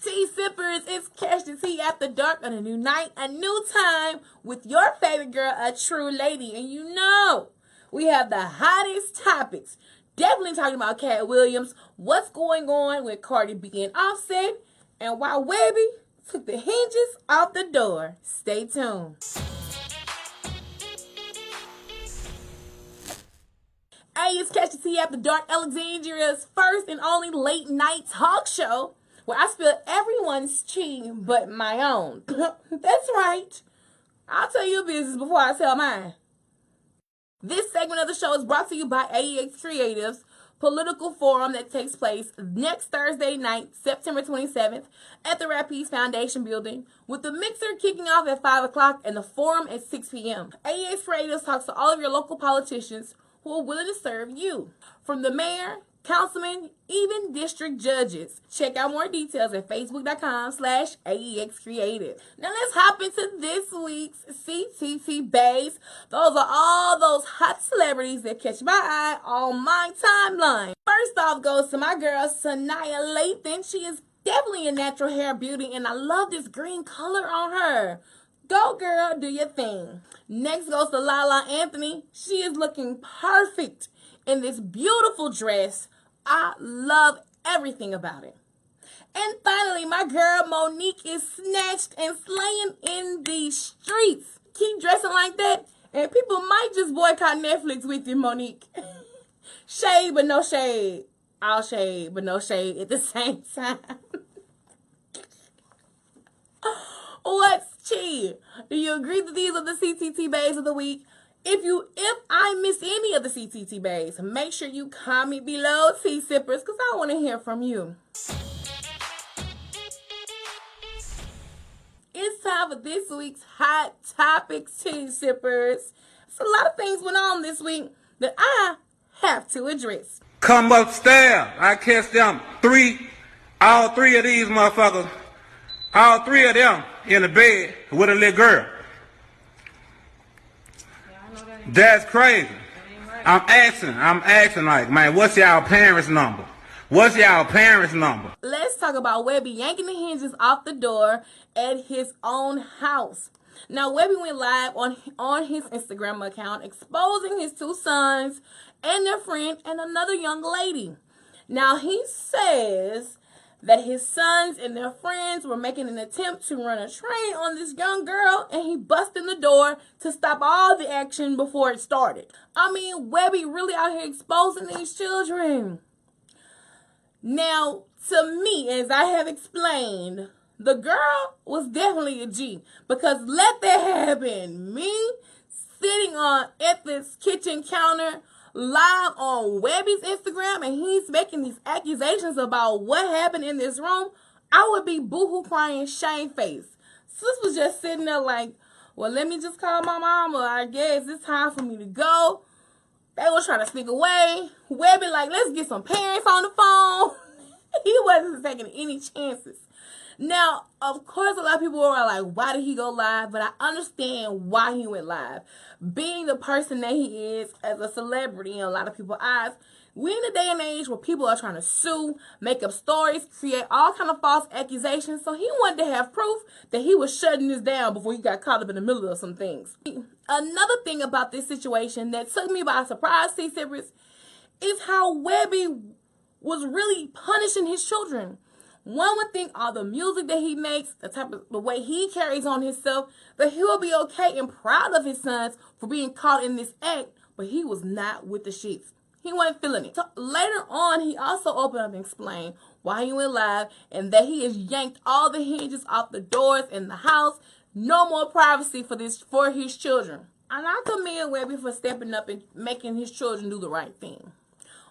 Tea sippers, it's Catch the Tea After Dark on a new night, a new time with your favorite girl, a true lady. And you know, we have the hottest topics. Definitely talking about Cat Williams, what's going on with Cardi B and Offset, and why Webby took the hinges off the door. Stay tuned. Hey, it's Catch the Tea After Dark, Alexandria's first and only late night talk show where I spill everyone's tea but my own. That's right. I'll tell your business before I tell mine. This segment of the show is brought to you by AEX Creatives political forum that takes place next Thursday night, September 27th, at the Rapides Foundation building, with the mixer kicking off at 5 o'clock and the forum at 6 p.m. AEX Creatives talks to all of your local politicians who are willing to serve you, from the mayor, councilman, even district judges. Check out more details at facebook.com/AEXCreative. Now let's hop into this week's CTT Bays. Those are all those hot celebrities that catch my eye on my timeline. First off goes to my girl, Sanaya Lathan. She is definitely a natural hair beauty, and I love this green color on her. Go girl, do your thing. Next goes to Lala Anthony. She is looking perfect in this beautiful dress. I love everything about it. And finally, my girl Monique is snatched and slaying in the streets. Keep dressing like that, and people might just boycott Netflix with you, Monique. Shade, but no shade. All shade, but no shade at the same time. What's tea? Do you agree that these are the CTT Bays of the week? If I miss any of the CTT Bays, make sure you comment below, tea sippers, because I want to hear from you. It's time for this week's Hot Topics, tea sippers. So a lot of things went on this week that I have to address. Come upstairs. I catch them all three of these motherfuckers, all three of them in the bed with a little girl. That's crazy. I'm asking like, man, what's y'all parents' number? What's y'all parents' number? Let's talk about Webby yanking the hinges off the door at his own house. Now, Webby went live on his Instagram account exposing his two sons and their friend and another young lady. Now, he says that his sons and their friends were making an attempt to run a train on this young girl, and he busted in the door to stop all the action before it started. I mean, Webby really out here exposing these children. Now, to me, as I have explained, the girl was definitely a G, because let that happen. Me sitting at this kitchen counter live on Webby's Instagram, and he's making these accusations about what happened in this room, I would be boohoo crying shamefaced. Sis was just sitting there like, well, let me just call my mama. I guess it's time for me to go. They was trying to sneak away. Webby like, let's get some parents on the phone. He wasn't taking any chances. Now, of course, a lot of people were like, why did he go live? But I understand why he went live. Being the person that he is as a celebrity in a lot of people's eyes, we're in a day and age where people are trying to sue, make up stories, create all kind of false accusations. So he wanted to have proof that he was shutting this down before he got caught up in the middle of some things. Another thing about this situation that took me by surprise, tea sippers, is how Webby was really punishing his children. One would think all the music that he makes, the way he carries on himself, that he will be okay and proud of his sons for being caught in this act, but he was not with the shits. He wasn't feeling it. So later on, he also opened up and explained why he went live and that he has yanked all the hinges off the doors in the house. No more privacy for his children. And I commend Webby for stepping up and making his children do the right thing.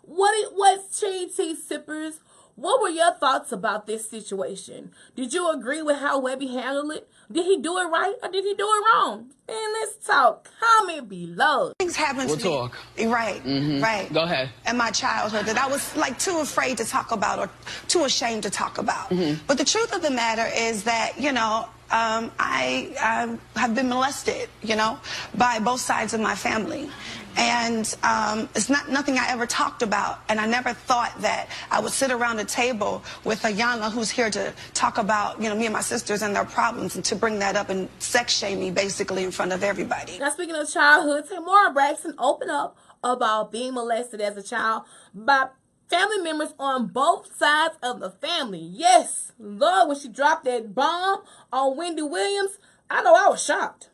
What's tea sippers? What were your thoughts about this situation? Did you agree with how Webby handled it? Did he do it right or did he do it wrong? And let's talk. Comment below. Things happened to me. We'll talk. Right, right. Go ahead. In my childhood that I was like too afraid to talk about or too ashamed to talk about. But the truth of the matter is that, you know, I have been molested, you know, by both sides of my family. And it's nothing I ever talked about. And I never thought that I would sit around a table with Ayanna, who's here to talk about, you know, me and my sisters and their problems, and to bring that up and sex shame me basically in front of everybody. Now, speaking of childhood, Tamora Braxton opened up about being molested as a child by family members on both sides of the family. Yes, Lord, when she dropped that bomb on Wendy Williams, I know I was shocked.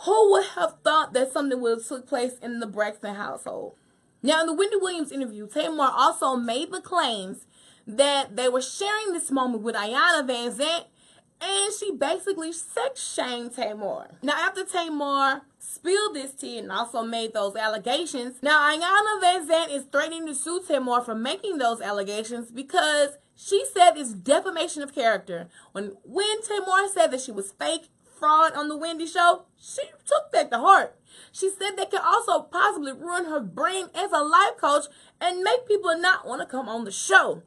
Who would have thought that something would have took place in the Braxton household? Now, in the Wendy Williams interview, Tamar also made the claims that they were sharing this moment with Ayanna Van Zant, and she basically sex shamed Tamar. Now, after Tamar spilled this tea and also made those allegations, now Ayanna Van Zant is threatening to sue Tamar for making those allegations because she said it's defamation of character. When Tamar said that she was fake fraud on the Wendy show, she took that to heart. She said that can also possibly ruin her brain as a life coach and make people not want to come on the show.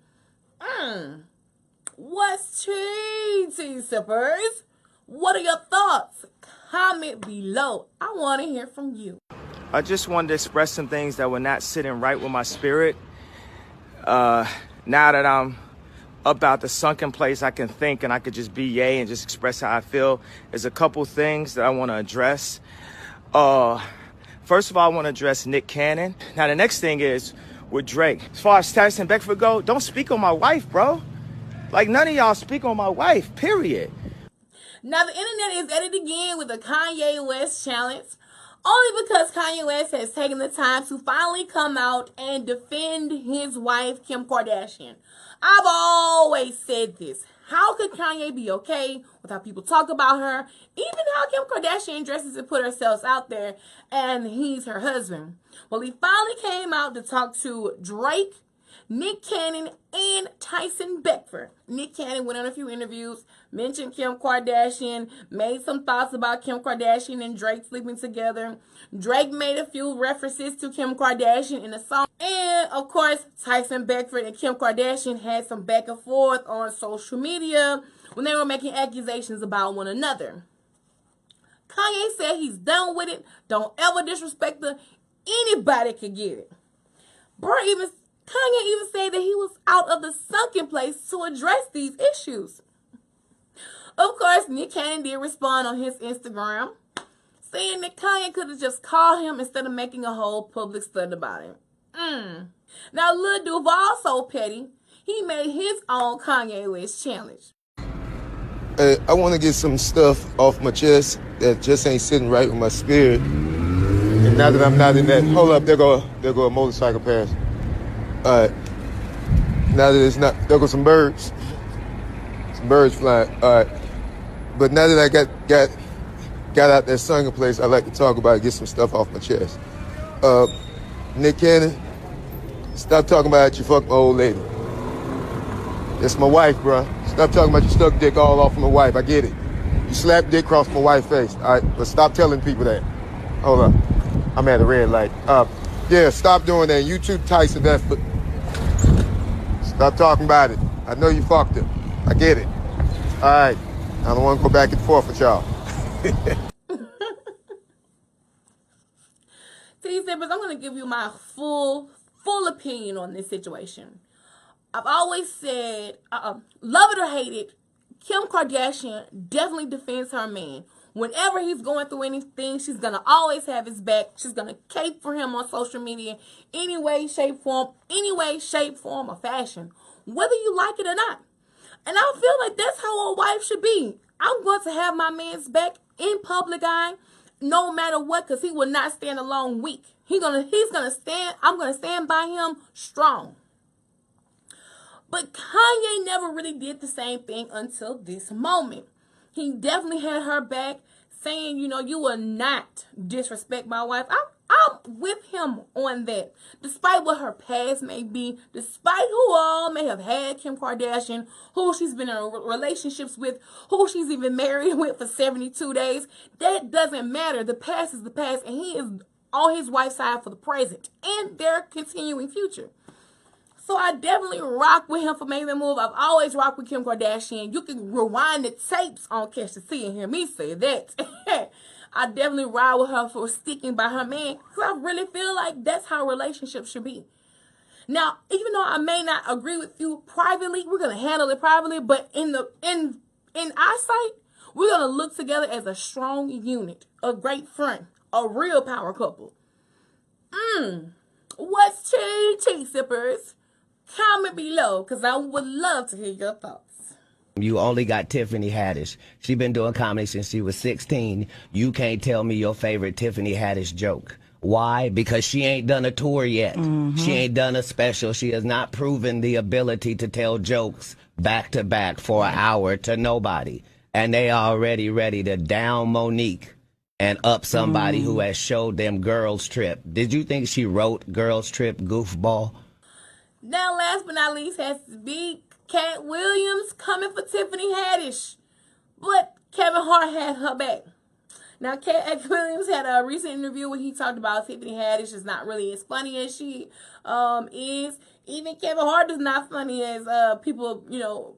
What's tea, sippers? What are your thoughts? Comment below. I want to hear from you. I just wanted to express some things that were not sitting right with my spirit. Now that I'm about the sunken place, I can think and I could just be yay and just express how I feel. There's a couple things that I want to address. First of all, I want to address Nick Cannon. Now, the next thing is with Drake. As far as Tyson Beckford go, don't speak on my wife, bro. Like, none of y'all speak on my wife, period. Now, the internet is at it again with the Kanye West challenge, only because Kanye West has taken the time to finally come out and defend his wife, Kim Kardashian. I've always said this. How could Kanye be okay with how people talk about her? Even how Kim Kardashian dresses to put herself out there, and he's her husband. Well, he finally came out to talk to Drake, Nick Cannon, and Tyson Beckford. Nick Cannon went on a few interviews, mentioned Kim Kardashian, made some thoughts about Kim Kardashian and Drake sleeping together. Drake made a few references to Kim Kardashian in the song. And, of course, Tyson Beckford and Kim Kardashian had some back and forth on social media when they were making accusations about one another. Kanye said he's done with it. Don't ever disrespect her. Anybody could get it. Kanye even said that he was out of the sunken place to address these issues. Of course, Nick Cannon did respond on his Instagram, saying that Kanye could have just called him instead of making a whole public study about him. Now, Lil Duval, so petty, he made his own Kanye West challenge. Hey, I want to get some stuff off my chest that just ain't sitting right with my spirit. And now that I'm not in that, hold up, there go a motorcycle past. All right. Now that it's not, there go some birds. Some birds flying. All right. But now that I got out that sunken place, I like to talk about it, get some stuff off my chest. Nick Cannon, stop talking about you fuck my old lady. That's my wife, bro. Stop talking about you stuck dick all off of my wife. I get it. You slapped dick across my wife's face. All right, but stop telling people that. Hold up. I'm at a red light. Yeah, stop doing that. You too, Tyson Beckford. Stop talking about it. I know you fucked her. I get it. All right. I don't want to go back and forth with y'all. T-Sippers, I'm going to give you my full opinion on this situation. I've always said, love it or hate it, Kim Kardashian definitely defends her man. Whenever he's going through anything, she's going to always have his back. She's going to cape for him on social media any way, shape, form, or fashion, whether you like it or not. And I feel like that's how a wife should be. I'm going to have my man's back in public eye, no matter what, because he will not stand alone weak. I'm going to stand by him strong. But Kanye never really did the same thing until this moment. He definitely had her back, saying, you know, you will not disrespect my wife. I'm with him on that. Despite what her past may be, despite who all may have had Kim Kardashian, who she's been in relationships with, who she's even married with for 72 days, that doesn't matter. The past is the past, and he is on his wife's side for the present and their continuing future. So I definitely rock with him for making the move. I've always rocked with Kim Kardashian. You can rewind the tapes on Catch the Sea and hear me say that. I definitely ride with her for sticking by her man, because I really feel like that's how relationships should be. Now, even though I may not agree with you privately, we're gonna handle it privately, but in our sight, we're gonna look together as a strong unit, a great friend, a real power couple. What's tea sippers? Comment below, because I would love to hear your thoughts. You only got Tiffany Haddish. She been doing comedy since she was 16. You can't tell me your favorite Tiffany Haddish joke. Why? Because she ain't done a tour yet. She ain't done a special. She has not proven the ability to tell jokes back to back for an hour to nobody. And they already ready to down Monique and up somebody who has showed them Girls Trip. Did you think she wrote Girls Trip, goofball? Now, last but not least, has to be Cat Williams coming for Tiffany Haddish. But Kevin Hart had her back. Now, Cat Williams had a recent interview where he talked about Tiffany Haddish is not really as funny as she is. Even Kevin Hart is not funny as people,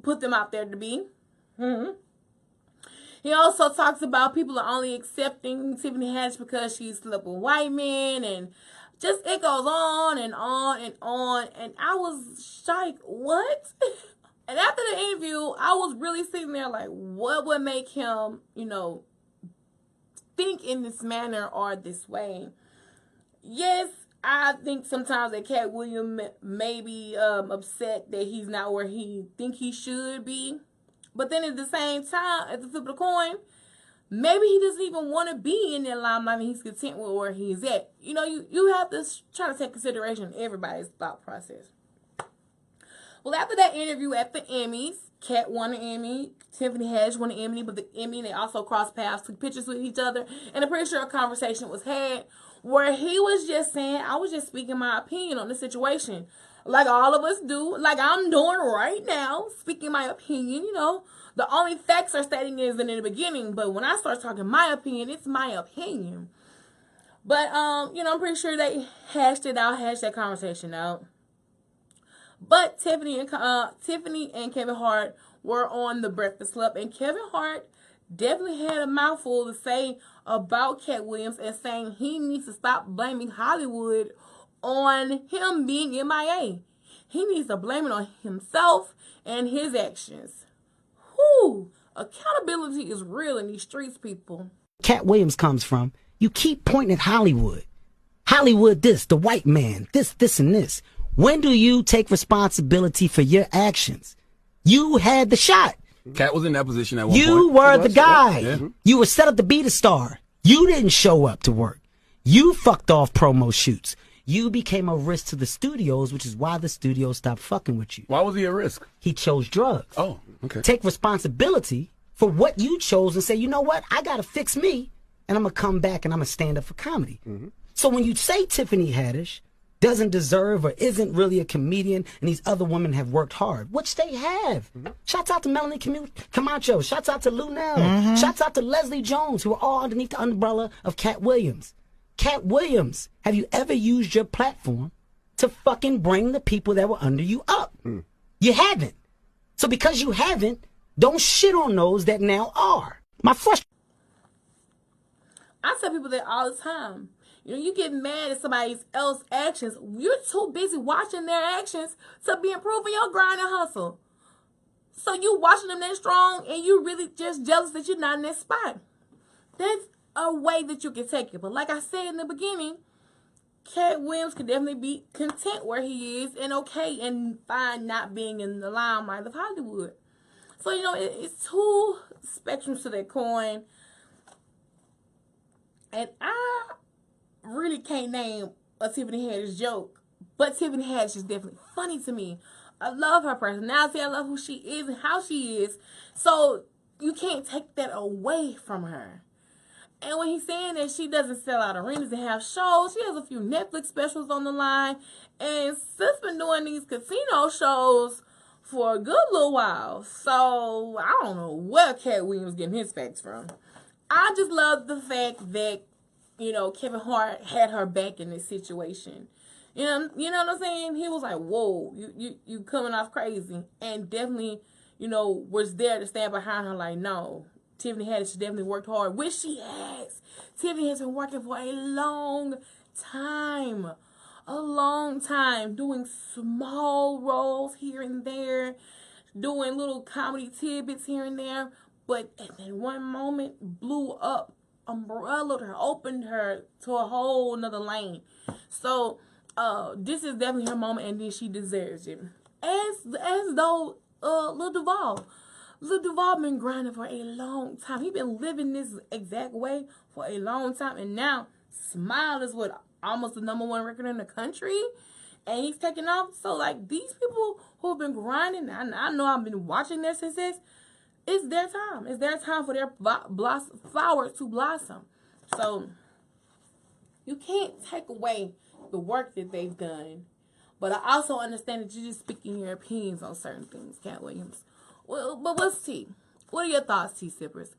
put them out there to be. He also talks about people are only accepting Tiffany Haddish because she slept with white men, and just it goes on and on and on. And I was like, what? And after the interview, I was really sitting there like, what would make him, think in this manner or this way? Yes, I think sometimes that Cat Williams may be upset that he's not where he think he should be. But then at the same time, at the flip of the coin, maybe he doesn't even want to be in that limelight and he's content with where he's at. You have to try to take consideration of everybody's thought process. Well, after that interview at the Emmys, Cat won an Emmy, Tiffany Haddish won an Emmy, but the Emmy, they also crossed paths, took pictures with each other, and I'm pretty sure a conversation was had where he was just saying, I was just speaking my opinion on the situation, like all of us do, like I'm doing right now, speaking my opinion. The only facts are stating is in the beginning, but when I start talking my opinion, it's my opinion. But, I'm pretty sure they hashed that conversation out. But Tiffany and Kevin Hart were on the Breakfast Club, and Kevin Hart definitely had a mouthful to say about Cat Williams and saying he needs to stop blaming Hollywood on him being MIA. He needs to blame it on himself and his actions. Whew, accountability is real in these streets, people. Cat Williams comes from, you keep pointing at Hollywood. Hollywood this, the white man, this, and this. When do you take responsibility for your actions? You had the shot. Cat was in that position at one point. You were the guy. Yeah. You were set up to be the star. You didn't show up to work. You fucked off promo shoots. You became a risk to the studios, which is why the studios stopped fucking with you. Why was he a risk? He chose drugs. Oh, okay. Take responsibility for what you chose and say, you know what? I got to fix me, and I'm going to come back and I'm going to stand up for comedy. So when you say Tiffany Haddish doesn't deserve or isn't really a comedian and these other women have worked hard, which they have. Shouts out to Melanie Camacho. Shouts out to Lunel. Shouts out to Leslie Jones, who are all underneath the umbrella of Cat Williams. Cat Williams, have you ever used your platform to fucking bring the people that were under you up? You haven't. So because you haven't, don't shit on those that now are. I tell people that all the time. You get mad at somebody else's actions. You're too busy watching their actions to be improving your grind and hustle. So you watching them that strong and you really just jealous that you're not in that spot. That's a way that you can take it. But like I said in the beginning, Cat Williams can definitely be content where he is and okay and fine not being in the limelight of Hollywood. So, it's two spectrums to that coin. And I really can't name a Tiffany Haddish joke, but Tiffany Haddish is definitely funny to me. I love her personality. I love who she is and how she is. So you can't take that away from her. And when he's saying that she doesn't sell out arenas and have shows, she has a few Netflix specials on the line. And sis been doing these casino shows for a good little while. So I don't know where Cat Williams getting his facts from. I just love the fact that Kevin Hart had her back in this situation. You know what I'm saying? He was like, whoa, you coming off crazy. And definitely, was there to stand behind her like, no, Tiffany Haddish definitely worked hard, which she has. Tiffany has been working for a long time. A long time, doing small roles here and there, doing little comedy tidbits here and there, but at that one moment blew up, umbrellaed her, opened her to a whole nother lane. So this is definitely her moment, and then she deserves it. As though Lil Duval been grinding for a long time. He been living this exact way for a long time, and now Smile is what, almost the #1 record in the country, and he's taking off. So like, these people who have been grinding, I know I've been watching their success. It's their time. It's their time for their flowers to blossom. So you can't take away the work that they've done, but I also understand that you're just speaking your opinions on certain things, Cat Williams. Well, but what's T? What are your thoughts, T Sippers?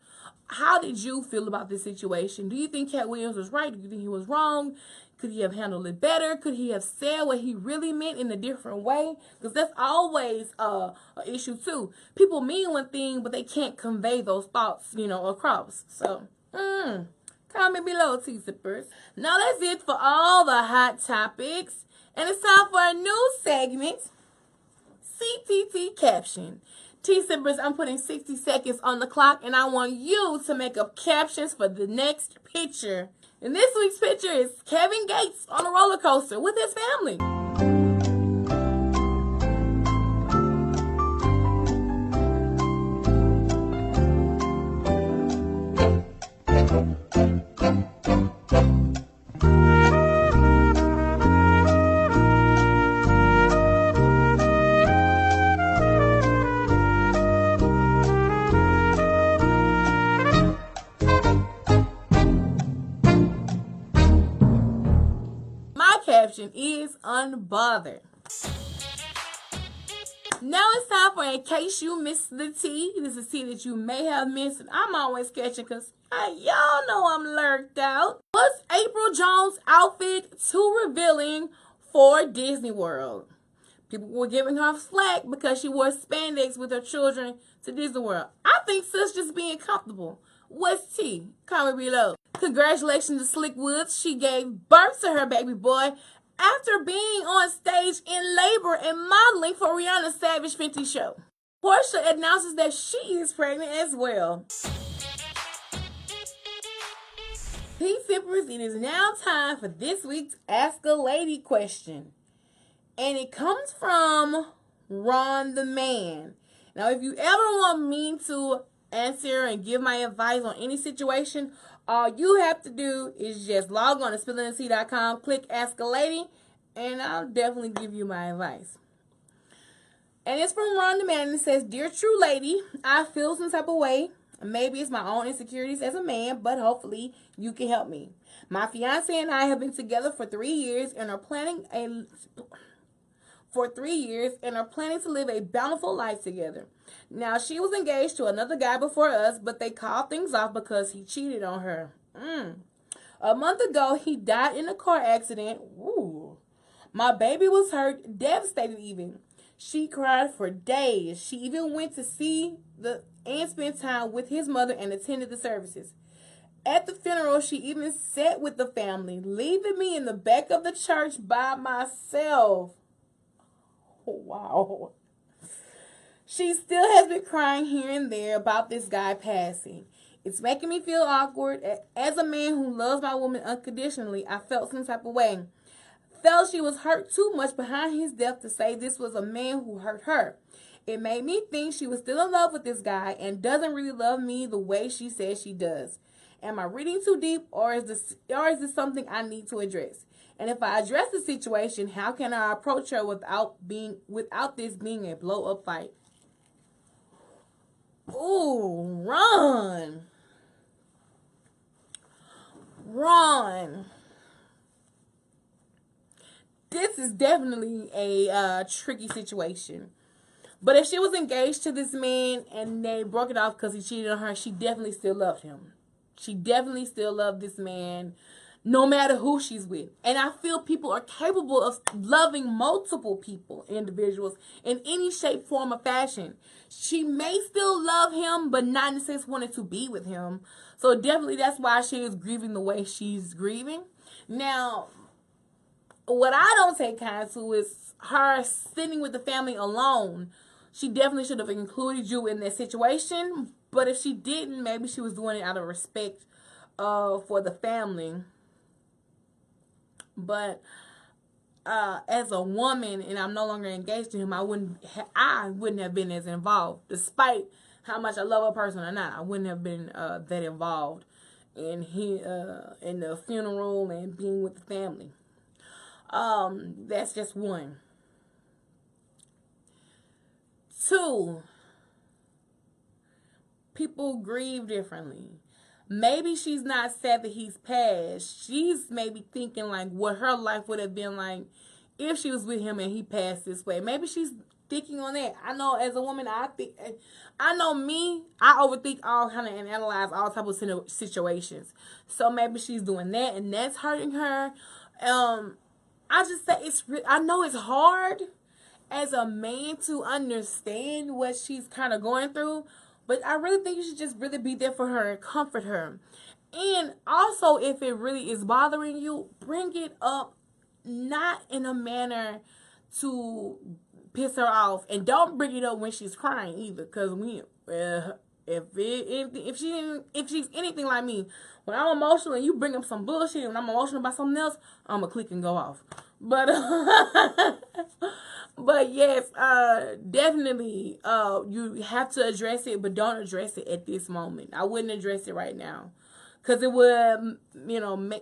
How did you feel about this situation? Do you think Cat Williams was right? Do you think he was wrong? Could he have handled it better? Could he have said what he really meant in a different way? Because that's always an issue too. People mean one thing, but they can't convey those thoughts, across. So, comment below, T Sippers. Now that's it for all the hot topics. And it's time for a new segment, CTT Caption. T-Sippers, I'm putting 60 seconds on the clock, and I want you to make up captions for the next picture. And this week's picture is Kevin Gates on a roller coaster with his family. Caption is unbothered. Now it's time for In Case You Missed the Tea. This is tea that you may have missed, and I'm always catching because y'all know I'm lurked out. Was April Jones' outfit too revealing for Disney World? People were giving her flack because she wore spandex with her children to Disney World. I think sis just being comfortable. What's tea? Comment below. Congratulations to Slick Woods. She gave birth to her baby boy after being on stage in labor and modeling for Rihanna's Savage Fenty show. Portia announces that she is pregnant as well. T-Sippers, it is now time for this week's Ask a Lady question. And it comes from Ron the Man. Now, if you ever want me to answer and give my advice on any situation, all you have to do is just log on to spillingthetea.com, click Ask a Lady, and I'll definitely give you my advice. And it's from Ron the Man, and it says, Dear True Lady, I feel some type of way. Maybe it's my own insecurities as a man, but hopefully you can help me. My fiance and I have been together for 3 years and are planning to live a bountiful life together. Now, she was engaged to another guy before us, but they called things off because he cheated on her. A month ago, he died in a car accident. Ooh. My baby was hurt, devastated even. She cried for days. She even went to see and spend time with his mother and attended the services. At the funeral, she even sat with the family, leaving me in the back of the church by myself. Wow. She still has been crying here and there about this guy passing. It's making me feel awkward. As a man who loves my woman unconditionally, I felt some type of way. Felt she was hurt too much behind his death to say this was a man who hurt her. It made me think she was still in love with this guy and doesn't really love me the way she says she does. Am I reading too deep, or is this something I need to address? And if I address the situation, how can I approach her without this being a blow-up fight? Ooh, Ron. This is definitely a tricky situation. But if she was engaged to this man and they broke it off because he cheated on her, she definitely still loved him. She definitely still loved this man. no matter who she's with. And I feel people are capable of loving multiple people, individuals, in any shape, form, or fashion. She may still love him, but not in the sense wanting to be with him. So definitely that's why she is grieving the way she's grieving. Now, what I don't take kind to is her sitting with the family alone. She definitely should have included you in that situation. But if she didn't, maybe she was doing it out of respect for the family. But as a woman, and I'm no longer engaged to him, I wouldn't have been as involved, despite how much I love a person or not. I wouldn't have been that involved in the funeral and being with the family. That's just one. 2, people grieve differently. Maybe she's not sad that he's passed. She's maybe thinking like what her life would have been like if she was with him and he passed this way. Maybe she's thinking on that. I know as a woman, I overthink all kind of and analyze all type of situations. So maybe she's doing that and that's hurting her. I just say I know it's hard as a man to understand what she's kind of going through. But I really think you should just really be there for her and comfort her. And also, if it really is bothering you, bring it up not in a manner to piss her off. And don't bring it up when she's crying either. Because if she's anything like me, when I'm emotional and you bring up some bullshit and I'm emotional about something else, I'm going to click and go off. But but yes, definitely, you have to address it, but don't address it at this moment. I wouldn't address it right now, because it would,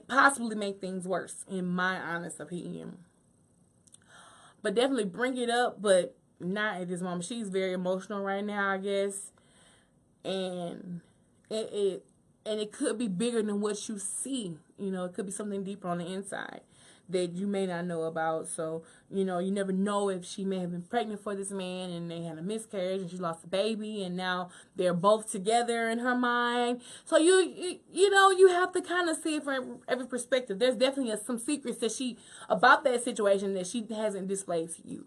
possibly make things worse, in my honest opinion. But definitely bring it up, but not at this moment. She's very emotional right now, I guess, and it could be bigger than what you see. It could be something deeper on the inside that you may not know about. So, you never know if she may have been pregnant for this man and they had a miscarriage and she lost a baby and now they're both together in her mind. So you have to kind of see it from every perspective. There's definitely some secrets about that situation that she hasn't displayed to you.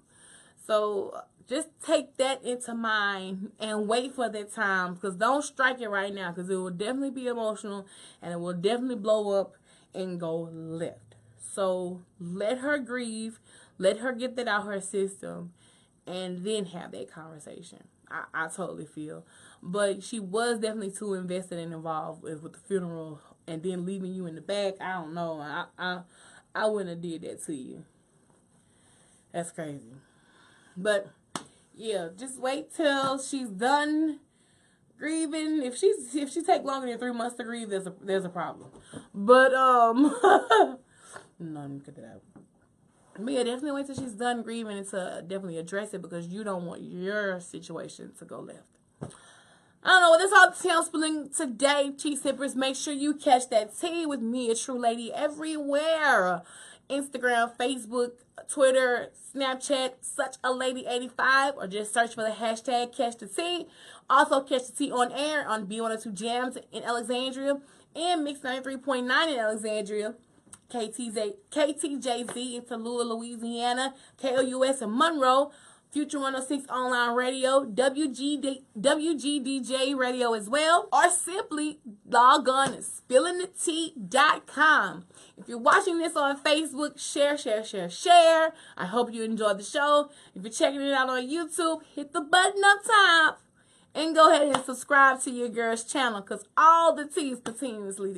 So just take that into mind and wait for that time, because don't strike it right now, because it will definitely be emotional and it will definitely blow up and go left. So let her grieve, let her get that out her system, and then have that conversation. I totally feel. But she was definitely too invested and involved with the funeral, and then leaving you in the back. I don't know. I wouldn't have did that to you. That's crazy. But yeah, just wait till she's done grieving. If she take longer than 3 months to grieve, there's a problem. But no, let me cut that out. But yeah, definitely wait till she's done grieving and to definitely address it, because you don't want your situation to go left. I don't know. Well, that's all the tea I'm spilling today, tea sippers. Make sure you catch that tea with me, a true lady, everywhere. Instagram, Facebook, Twitter, Snapchat, Such a Lady 85, or just search for the hashtag Catch the Tea. Also, Catch the Tea on air on B102 Jams in Alexandria and Mix 93.9 in Alexandria. KTJZ in Tallulah, Louisiana, KOUS in Monroe, Future 106 Online Radio, WGDJ Radio as well, or simply log on to spillingthetea.com. If you're watching this on Facebook, share. I hope you enjoyed the show. If you're checking it out on YouTube, hit the button up top and go ahead and subscribe to your girl's channel, because all the tea is continuously